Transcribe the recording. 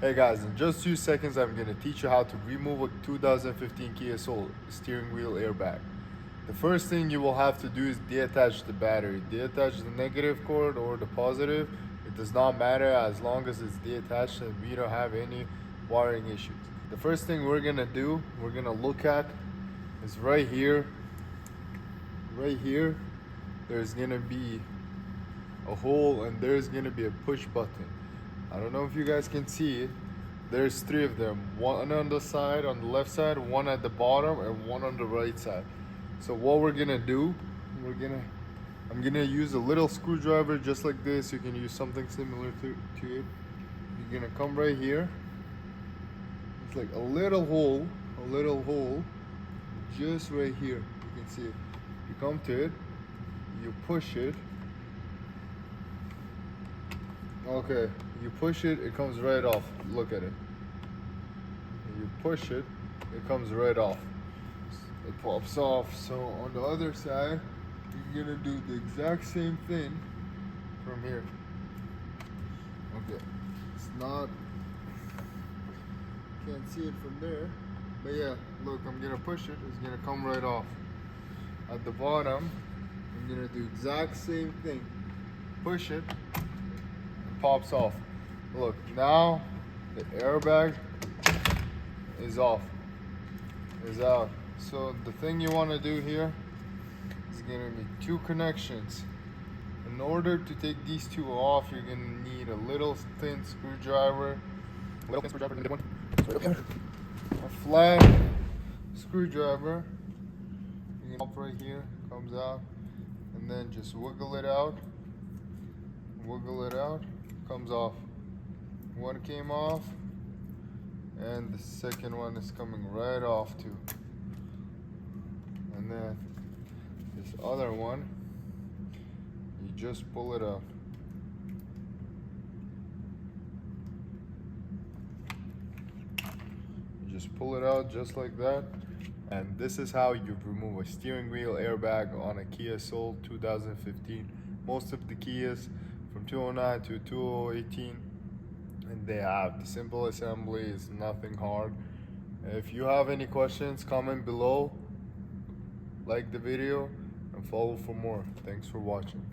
Hey guys, in just 2 seconds I'm going to teach you how to remove a 2015 Kia Soul steering wheel airbag. The first thing you will have to do is deattach the battery. Deattach the negative cord or the positive. It does not matter as long as it's deattached and we don't have any wiring issues. The first thing we're going to do, we're going to look at is right here. Right here, there's going to be a hole and there's going to be a push button. I don't know if you guys can see it. There's three of them. One on the side, on the left side, one at the bottom, and one on the right side. So what we're gonna do, I'm gonna use a little screwdriver just like this. You can use something similar to it. You're gonna come right here. It's like a little hole, just right here. You can see it. You come to it, you push it. Okay, you push it, it comes right off. Look at it. You push it, it comes right off. It pops off. So on the other side, you're gonna do the exact same thing from here. Okay, it's not, can't see it from there. But yeah, look, I'm gonna push it, it's gonna come right off. At the bottom, I'm gonna do exact same thing. Push it, pops off. Look, now the airbag is off, is out. So the thing you want to do here is going to be two connections. In order to take these two off, you're going to need a little thin screwdriver. A flat screwdriver. You can pop right here, comes out, and then just wiggle it out. Comes off. One came off and the second one is coming right off too. And then this other one, you just pull it out. You just pull it out just like that. And this is how you remove a steering wheel airbag on a Kia Soul 2015. Most of the Kias from 2009 to 2018, and they have the simple assembly. Is nothing hard. If you have any questions, comment below, like the video, and follow for more. Thanks for watching.